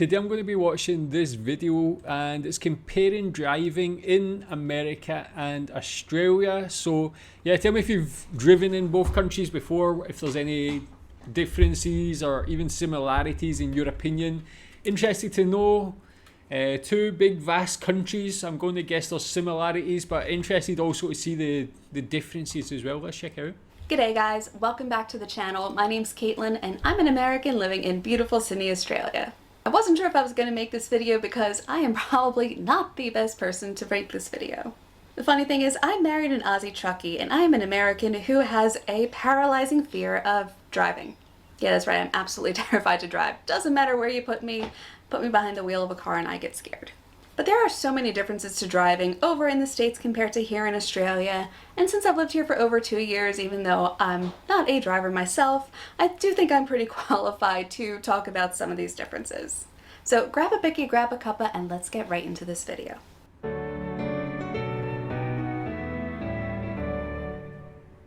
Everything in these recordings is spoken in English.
Today I'm going to be watching this video and it's comparing driving in America and Australia. So yeah, tell me if you've driven in both countries before, if there's any differences or even similarities in your opinion. Interested to know. Two big vast countries. I'm going to guess there's similarities, but interested also to see the differences as well. Let's check out. G'day guys, welcome back to the channel. My name's Caitlin and I'm an American living in beautiful Sydney, Australia. I wasn't sure if I was going to make this video because I am probably not the best person to make this video. The funny thing is I married an Aussie truckie and I am an American who has a paralyzing fear of driving. Yeah, that's right, I'm absolutely terrified to drive. Doesn't matter where you put me behind the wheel of a car and I get scared. But there are so many differences to driving over in the States compared to here in Australia, and since I've lived here for over 2 years, even though I'm not a driver myself, I do think I'm pretty qualified to talk about some of these differences. So grab a bicky, grab a cuppa, and let's get right into this video.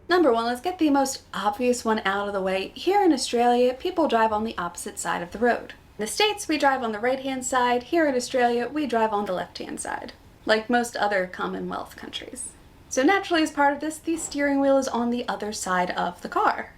Number one, let's get the most obvious one out of the way. Here in Australia, people drive on the opposite side of the road. In the States, we drive on the right-hand side. Here in Australia, we drive on the left-hand side, like most other Commonwealth countries. So naturally, as part of this, the steering wheel is on the other side of the car.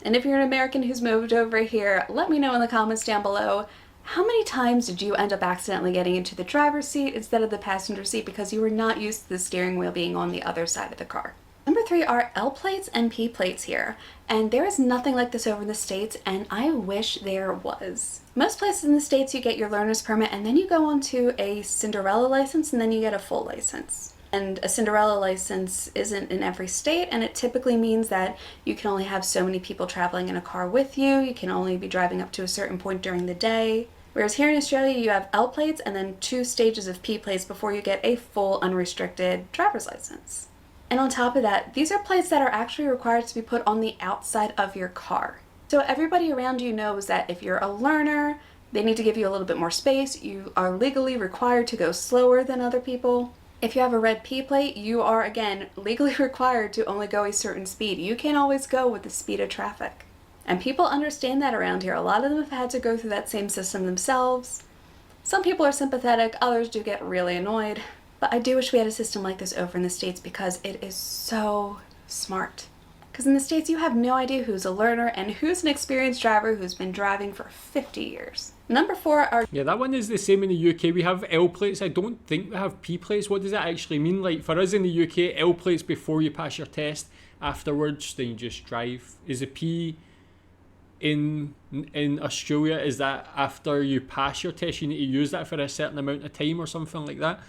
And if you're an American who's moved over here, let me know in the comments down below, how many times did you end up accidentally getting into the driver's seat instead of the passenger seat because you were not used to the steering wheel being on the other side of the car? Number 3 are L plates and P plates here, and there is nothing like this over in the States, and I wish there was. Most places in the States you get your learner's permit and then you go on to a Cinderella license and then you get a full license. And a Cinderella license isn't in every state, and it typically means that you can only have so many people traveling in a car with you, you can only be driving up to a certain point during the day. Whereas here in Australia you have L plates and then 2 stages of P plates before you get a full unrestricted driver's license. And on top of that, these are plates that are actually required to be put on the outside of your car. So everybody around you knows that if you're a learner, they need to give you a little bit more space. You are legally required to go slower than other people. If you have a red P plate, you are, again, legally required to only go a certain speed. You can't always go with the speed of traffic. And people understand that around here. A lot of them have had to go through that same system themselves. Some people are sympathetic, others do get really annoyed. But I do wish we had a system like this over in the States because it is so smart. Because in the States you have no idea who's a learner and who's an experienced driver who's been driving for 50 years. Number 4 are... Yeah, that one is the same in the UK. We have L plates. I don't think we have P plates. What does that actually mean? Like for us in the UK, L plates before you pass your test. Afterwards, then you just drive. Is a P in Australia, is that after you pass your test, you need to use that for a certain amount of time or something like that?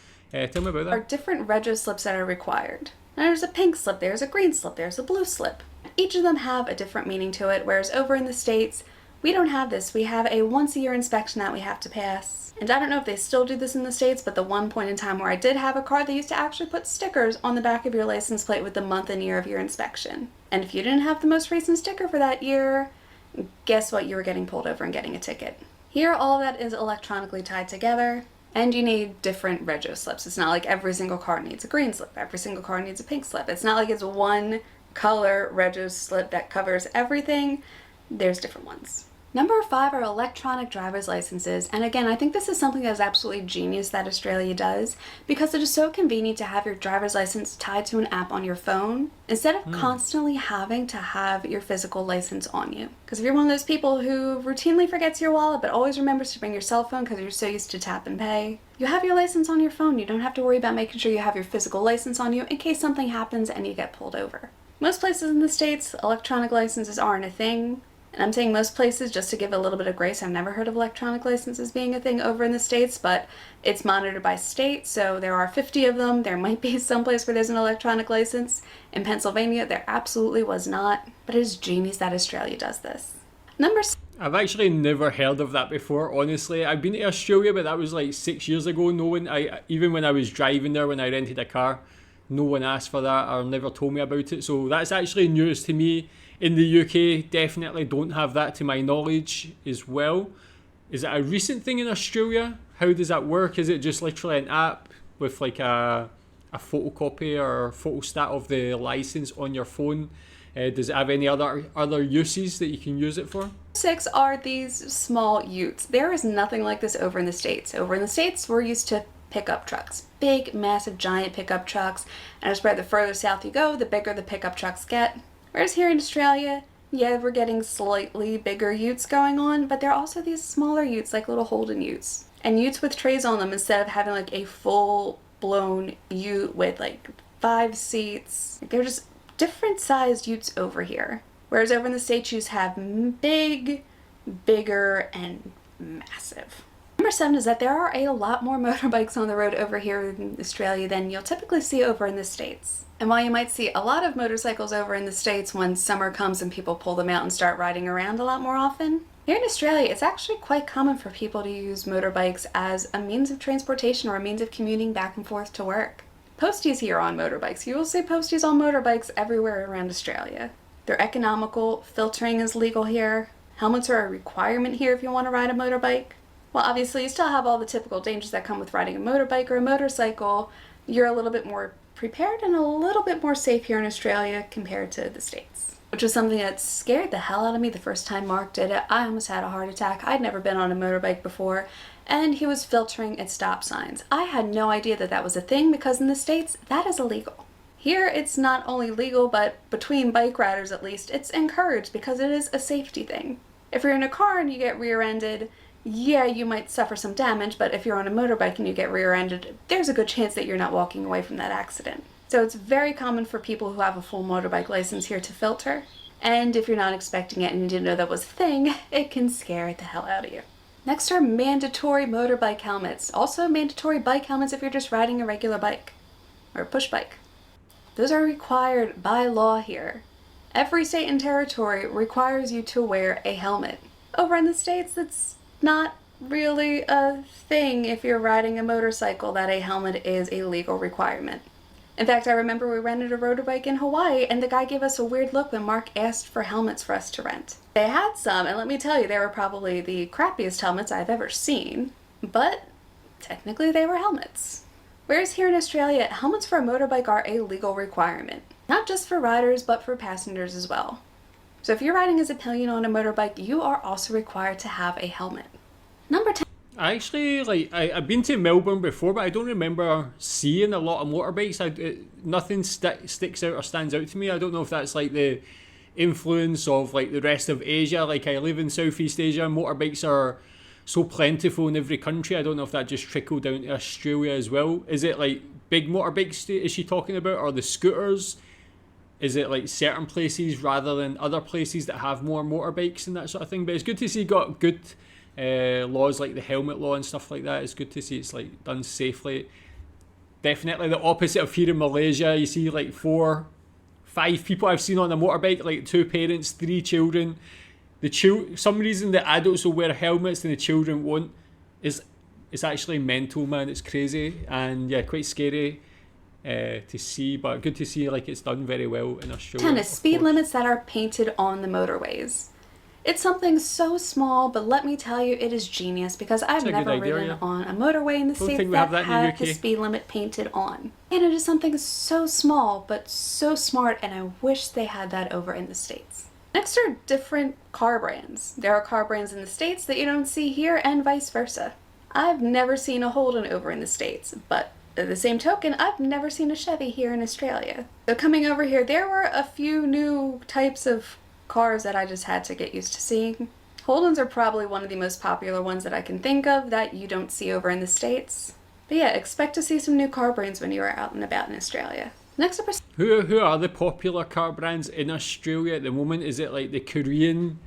Tell me about that. Are different rego slips that are required. Now there's a pink slip, there's a green slip, there's a blue slip. Each of them have a different meaning to it, whereas over in the States, we don't have this. We have a once-a-year inspection that we have to pass. And I don't know if they still do this in the States, but the one point in time where I did have a car, they used to actually put stickers on the back of your license plate with the month and year of your inspection. And if you didn't have the most recent sticker for that year, guess what? You were getting pulled over and getting a ticket. Here, all of that is electronically tied together. And you need different rego slips. It's not like every single car needs a green slip, every single car needs a pink slip. It's not like it's one color rego slip that covers everything. There's different ones. Number 5 are electronic driver's licenses, and again, I think this is something that is absolutely genius that Australia does because it is so convenient to have your driver's license tied to an app on your phone instead of constantly having to have your physical license on you. Because if you're one of those people who routinely forgets your wallet but always remembers to bring your cell phone because you're so used to tap and pay, you have your license on your phone. You don't have to worry about making sure you have your physical license on you in case something happens and you get pulled over. Most places in the States, electronic licenses aren't a thing. And I'm saying most places just to give a little bit of grace. I've never heard of electronic licenses being a thing over in the States, but it's monitored by state, so there are 50 of them. There might be some place where there's an electronic license. In Pennsylvania, there absolutely was not, but it is genius that Australia does this. Number 6. I've actually never heard of that before, honestly. I've been to Australia, but that was like 6 years ago. Even when I was driving there, when I rented a car, no one asked for that or never told me about it. So that's actually news to me. In the UK, definitely don't have that to my knowledge as well. Is it a recent thing in Australia? How does that work? Is it just literally an app with like a photocopy or photostat of the license on your phone? Does it have any other uses that you can use it for? 6 are these small utes. There is nothing like this over in the States. Over in the States, we're used to pickup trucks. Big, massive, giant pickup trucks. And I swear the further south you go, the bigger the pickup trucks get. Whereas here in Australia, yeah, we're getting slightly bigger utes going on, but there are also these smaller utes, like little Holden utes. And utes with trays on them instead of having like a full-blown ute with like 5 seats. They're just different sized utes over here. Whereas over in the States, you have big, bigger, and massive. Number 7 is that there are a lot more motorbikes on the road over here in Australia than you'll typically see over in the States. And while you might see a lot of motorcycles over in the States when summer comes and people pull them out and start riding around a lot more often, here in Australia it's actually quite common for people to use motorbikes as a means of transportation or a means of commuting back and forth to work. Posties here on motorbikes. You will see posties on motorbikes everywhere around Australia. They're economical, filtering is legal here, helmets are a requirement here if you want to ride a motorbike. While obviously you still have all the typical dangers that come with riding a motorbike or a motorcycle, you're a little bit more prepared and a little bit more safe here in Australia compared to the States. Which was something that scared the hell out of me the first time Mark did it. I almost had a heart attack. I'd never been on a motorbike before, and he was filtering at stop signs. I had no idea that that was a thing because in the States, that is illegal. Here, it's not only legal, but between bike riders at least, it's encouraged because it is a safety thing. If you're in a car and you get rear-ended, yeah, you might suffer some damage, but if you're on a motorbike and you get rear-ended, there's a good chance that you're not walking away from that accident. So it's very common for people who have a full motorbike license here to filter. And if you're not expecting it and you didn't know that was a thing, it can scare the hell out of you. Next are mandatory motorbike helmets. Also mandatory bike helmets if you're just riding a regular bike or a push bike. Those are required by law here. Every state and territory requires you to wear a helmet. Over in the States, that's not really a thing if you're riding a motorcycle that a helmet is a legal requirement. In fact, I remember we rented a road bike in Hawaii and the guy gave us a weird look when Mark asked for helmets for us to rent. They had some, and let me tell you, they were probably the crappiest helmets I've ever seen, but technically they were helmets. Whereas here in Australia, helmets for a motorbike are a legal requirement. Not just for riders, but for passengers as well. So if you're riding as a pillion on a motorbike, you are also required to have a helmet. Number 10. I've been to Melbourne before, but I don't remember seeing a lot of motorbikes. Nothing sticks out or stands out to me. I don't know if that's like the influence of like the rest of Asia. Like I live in Southeast Asia, motorbikes are so plentiful in every country. I don't know if that just trickled down to Australia as well. Is it like big motorbikes is she talking about, or the scooters? Is it like certain places rather than other places that have more motorbikes and that sort of thing? But it's good to see got good laws like the helmet law and stuff like that. It's good to see it's like done safely. Definitely the opposite of here in Malaysia. You see like 4, 5 people I've seen on a motorbike, like 2 parents, 3 children. Some reason the adults will wear helmets and the children won't. It's actually mental, man. It's crazy and yeah, quite scary to see, but good to see like it's done very well in Australia. 10 is speed limits that are painted on the motorways. It's something so small, but let me tell you, it is genius because I've never ridden on a motorway in the States that had the speed limit painted on. And it is something so small, but so smart, and I wish they had that over in the States. Next are different car brands. There are car brands in the States that you don't see here and vice versa. I've never seen a Holden over in the States, but at the same token, I've never seen a Chevy here in Australia. So coming over here, there were a few new types of cars that I just had to get used to seeing. Holdens are probably one of the most popular ones that I can think of that you don't see over in the States. But yeah, expect to see some new car brands when you are out and about in Australia. Next up are... Who are the popular car brands in Australia at the moment? Is it like the Korean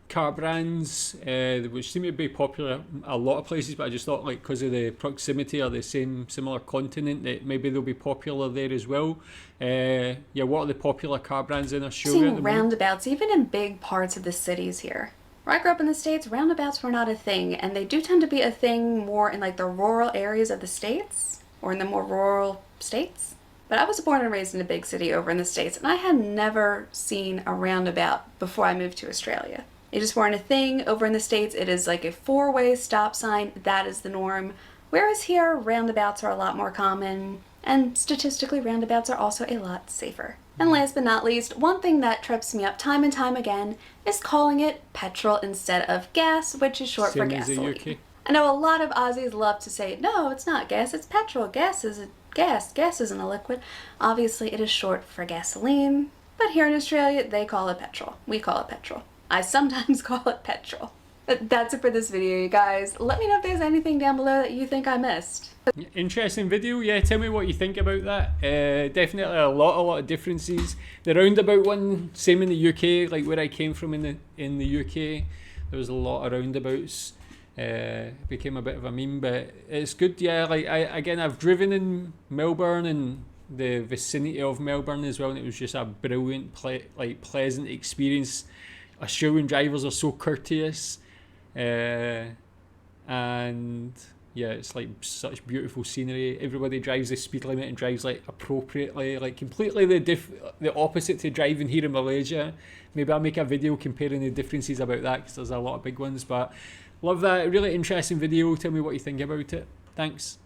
car brands, which seem to be popular in a lot of places, but I just thought like because of the proximity or the similar continent that maybe they'll be popular there as well. Yeah, what are the popular car brands in Australia? Seeing roundabouts, even in big parts of the cities here. Where I grew up in the States, roundabouts were not a thing, and they do tend to be a thing more in like the rural areas of the States, or in the more rural states. But I was born and raised in a big city over in the States, and I had never seen a roundabout before I moved to Australia. It just weren't a thing. Over in the States, it is like a 4-way stop sign. That is the norm. Whereas here, roundabouts are a lot more common. And statistically, roundabouts are also a lot safer. And last but not least, one thing that trips me up time and time again is calling it petrol instead of gas, which is short for Same as the gasoline. UK. I know a lot of Aussies love to say, no, it's not gas, it's petrol. Gas is a gas. Gas isn't a liquid. Obviously, it is short for gasoline. But here in Australia, they call it petrol. We call it petrol. I sometimes call it petrol. That's it for this video, you guys. Let me know if there's anything down below that you think I missed. Interesting video. Yeah, tell me what you think about that. Definitely a lot of differences. The roundabout one, same in the UK, like where I came from in the UK, there was a lot of roundabouts. It became a bit of a meme, but it's good. Yeah, like I've driven in Melbourne and the vicinity of Melbourne as well, and it was just a brilliant, pleasant experience. Australian drivers are so courteous, and yeah, it's like such beautiful scenery. Everybody drives the speed limit and drives like appropriately, like completely the opposite to driving here in Malaysia. Maybe I'll make a video comparing the differences about that, because there's a lot of big ones. But love that, really interesting video. Tell me what you think about it. Thanks.